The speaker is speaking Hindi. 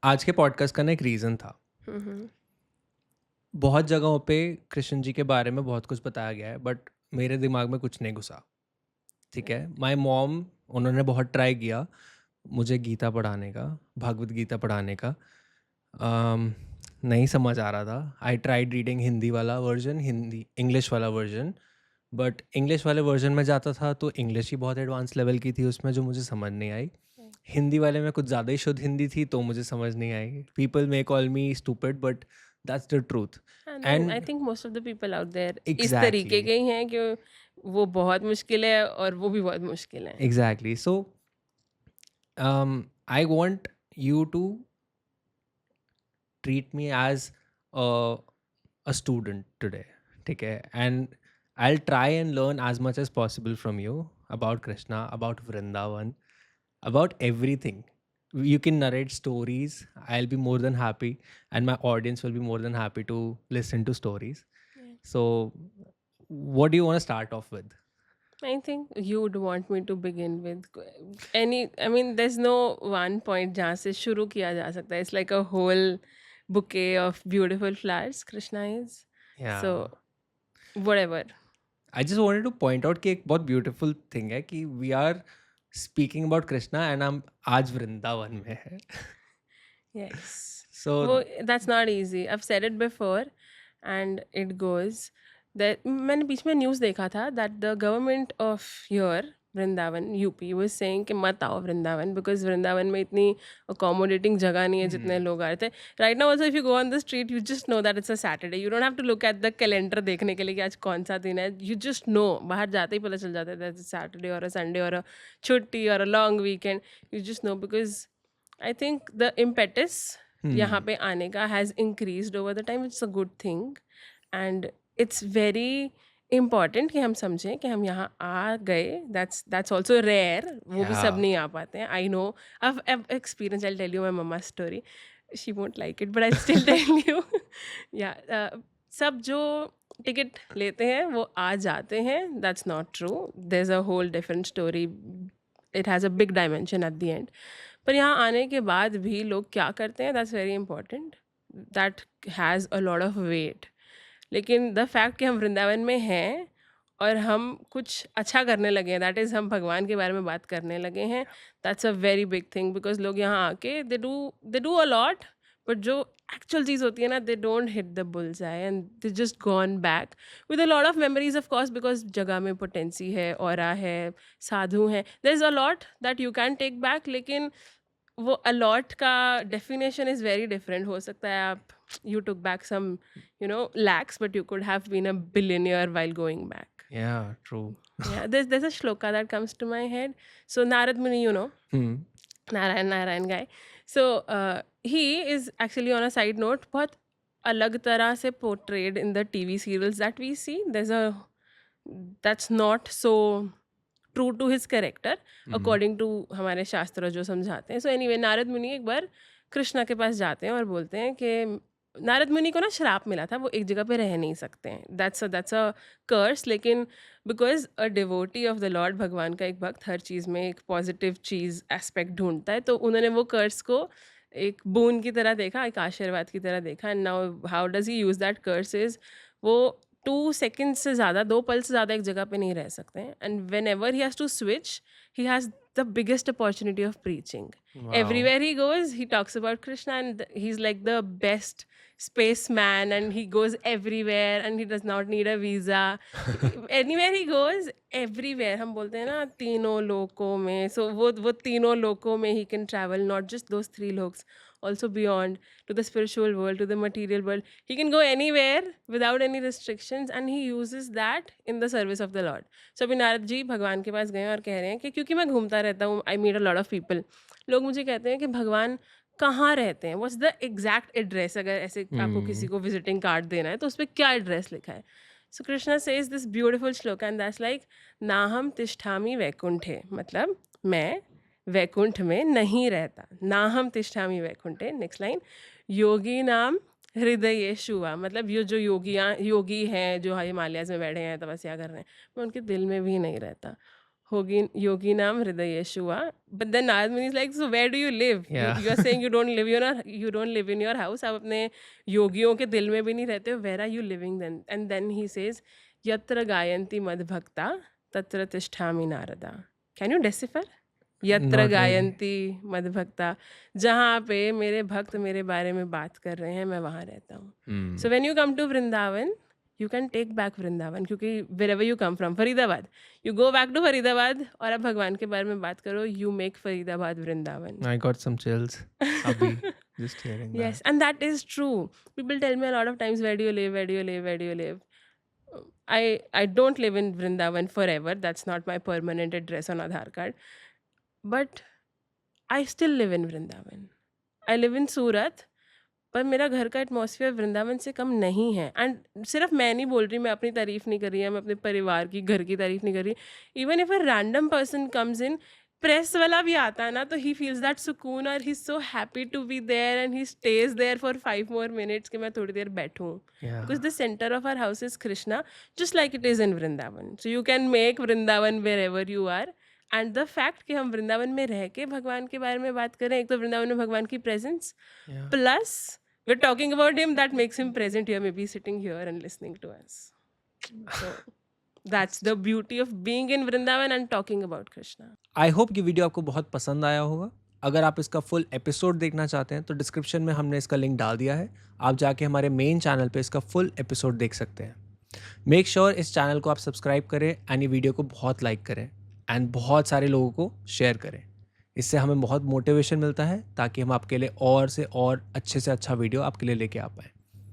आज के पॉडकास्ट का ना एक रीज़न था। हम्म। बहुत जगहों पे कृष्ण जी के बारे में बहुत कुछ बताया गया है, बट मेरे दिमाग में कुछ नहीं घुसा। ठीक है, माय मॉम, उन्होंने बहुत ट्राई किया मुझे गीता पढ़ाने का, भगवत गीता पढ़ाने का। अम, नहीं समझ आ रहा था। आई ट्राइड रीडिंग हिंदी वाला वर्जन, हिंदी इंग्लिश वाला वर्जन, बट इंग्लिश वाले वर्जन में जाता था तो इंग्लिश ही बहुत एडवांस लेवल की थी उसमें, जो मुझे समझ नहीं आई। हिंदी वाले में कुछ ज़्यादा ही शुद्ध हिंदी थी तो मुझे समझ नहीं आई। People may call me stupid, but that's the truth. नहीं, I and think most of the people out there is exactly, तरीके के ही हैं कि वो बहुत मुश्किल है और वो भी बहुत मुश्किल है। Exactly. So I want you to treat me as a student today. ठीक है, and I'll try and learn as much as possible from you about Krishna, about Vrindavan, about everything. You can narrate stories. I'll be more than happy, and my audience will be more than happy to listen to stories. Yeah. So, what do you want to start off with? I think you would want me to begin with any, I mean, there's no one point जहाँ से शुरू किया जा सकता है. It's like a whole bouquet of beautiful flowers, Krishna is. Yeah. So, whatever. I just wanted to point out कि एक बहुत beautiful thing है कि we are speaking about Krishna and हम आज वृंदावन में है. Yes. So वो that's not easy. I've said it before and it goes that मैंने बीच में न्यूज़ देखा था that the government of here Vrindavan UP was saying कि मत आओ वृंदावन because वृंदावन में इतनी accommodating जगह नहीं है जितने लोग आ रहे थे. Right now also if you go on the street you just know that it's a Saturday. You don't have to look at the calendar देखने के लिए कि आज कौन सा दिन है. You just know. बाहर जाते ही पता चल जाता है that it's a Saturday or a Sunday or a छुट्टी or a long weekend. You just know because I think the impetus यहाँ पे आने का has increased over the time. It's a good thing and it's very important कि हम समझें कि हम यहाँ आ गए. That's also rare. वो भी सब yeah, नहीं आ पाते हैं. I know. I've experienced. I'll tell you my mama's story. She won't like it, but I'll still tell you. Yeah. सब जो टिकट लेते हैं वो आ जाते हैं. That's not true. There's a whole different story. It has a big dimension at the end. पर यहाँ आने के बाद भी लोग क्या करते हैं, that's very important. That has a lot of weight. लेकिन द फैक्ट कि हम वृंदावन में हैं और हम कुछ अच्छा करने लगे हैं, दैट इज़ हम भगवान के बारे में बात करने लगे हैं, that's a very big thing. Because लोग यहाँ आके they do a lot, but जो एक्चुअल चीज़ होती है ना, they don't hit the bull's eye and they just gone back with a lot of memories of course. Because जगह में पोटेंसी है, ऑरा है, साधु हैं, there is a lot that you can take back. लेकिन वो अलॉट का डेफिनेशन इज़ वेरी डिफरेंट. हो सकता है आप you took back some lakhs, but you could have been a billionaire while going back. yeah, true. Yeah, there's a shloka that comes to my head. So Narad Muni, Narayan guy. So he is actually, on a side note, बहुत अलग तरह से portrayed in the TV serials that we see. That's not so true to his character according to हमारे शास्त्र जो समझाते हैं. सो एनीवे, नारद मुनि एक बार कृष्णा के पास जाते हैं और बोलते हैं कि नारद मुनि को ना श्राप मिला था, वो एक जगह पे रह नहीं सकते हैं. दैट्स अ कर्स. लेकिन because a devotee of the Lord, भगवान का एक भक्त हर चीज़ में एक पॉजिटिव चीज़ एस्पेक्ट ढूंढता है, तो उन्होंने वो कर्स को एक बून की तरह देखा, एक आशीर्वाद की तरह देखा. And now how does he use that curse is, वो 2 सेकेंड से ज़्यादा, 2 पल से ज़्यादा एक जगह पे नहीं रह सकते हैं. And whenever he has to switch, he has the biggest opportunity of preaching. Wow. Everywhere he goes, he talks about Krishna, and he's like the best spaceman, and he goes everywhere, and he does not need a visa. Anywhere he goes, everywhere. हम बोलते हैं ना तीनों लोकों में, so वो तीनों लोकों में he can travel, not just those 3 looks, also beyond, to the spiritual world, to the material world. He can go anywhere without any restrictions, and he uses that in the service of the Lord. So अभी नारद जी भगवान के पास गए और कह रहे हैं कि क्योंकि मैं घूमता रहता हूँ, I meet a lot of people. लोग मुझे कहते हैं कि भगवान कहाँ रहते हैं, व्हाट्स द एग्जैक्ट एड्रेस. अगर ऐसे आपको किसी को विजिटिंग कार्ड देना है तो उस पर क्या एड्रेस लिखा है. सो कृष्णा सेज दिस ब्यूटिफुल श्लोक एंड दैट्स लाइक नाहम तिष्ठामि वैकुंठे, मतलब मैं वैकुंठ में नहीं रहता. नाहम तिष्ठामि वैकुंठे. नेक्स्ट लाइन, योगी नाम हृदय शुवा, मतलब ये जो योगी हैं जो हिमालयाज में बैठे हैं तपस्या कर रहे हैं, मैं उनके दिल में भी नहीं रहता. yogi naam hridayeshua. But then Narad Muni is like, so where do you live? Yeah. You are saying you don't live in your house. आप अपने योगियों के दिल में भी नहीं रहते हो. Where are you living then? And then he says, yatra gayanti madbhakta tatra tisthami narada. Can you decipher? यत्र Not really. गायंती मदभक्ता, जहाँ पे मेरे भक्त मेरे बारे में बात कर रहे हैं मैं वहाँ रहता हूँ. So when you come to Vrindavan, you can take back Vrindavan, क्योंकि wherever you come from, Faridabad, you go back to Faridabad और आप भगवान के बारे में बात करो, you make Faridabad Vrindavan. I got some chills abhi just hearing that. Yes, and that is true. People tell me a lot of times, where do you live, where do you live, where do you live? I don't live in Vrindavan forever. That's not my permanent address on Aadhaar card. But I still live in Vrindavan. I live in Surat. पर मेरा घर का एटमॉस्फेयर वृंदावन से कम नहीं है. एंड सिर्फ मैं नहीं बोल रही, मैं अपनी तारीफ नहीं कर रही है, मैं अपने परिवार की घर की तारीफ नहीं कर रही. Even if a random person comes in, press वाला भी आता है ना, तो ही फील्स दैट सुकून और he is so happy to be there and he stays there for 5 more minutes कि मैं थोड़ी देर बैठूं. Because the centre of our house is Krishna, just like it is in Vrindavan. So you can make Vrindavan wherever you are. And the fact कि हम वृंदावन में रह के भगवान के बारे में बात करें, एक तो वृंदावन में भगवान की presence, plus we're talking about him, that makes him present here, maybe sitting here and listening to us. So that's the beauty of being in Vrindavan and talking about Krishna. I hope ये वीडियो आपको बहुत पसंद आया होगा. अगर आप इसका फुल एपिसोड देखना चाहते हैं तो डिस्क्रिप्शन में हमने इसका लिंक डाल दिया है. आप जाके हमारे मेन चैनल पे इसका फुल एपिसोड देख सकते हैं. मेक श्योर इस चैनल को आप सब्सक्राइब करें एंड ये वीडियो को बहुत लाइक करें एंड बहुत सारे लोगों को शेयर करें. इससे हमें बहुत मोटिवेशन मिलता है ताकि हम आपके लिए और से और अच्छे से अच्छा वीडियो आपके लिए लेके आ पाएँ.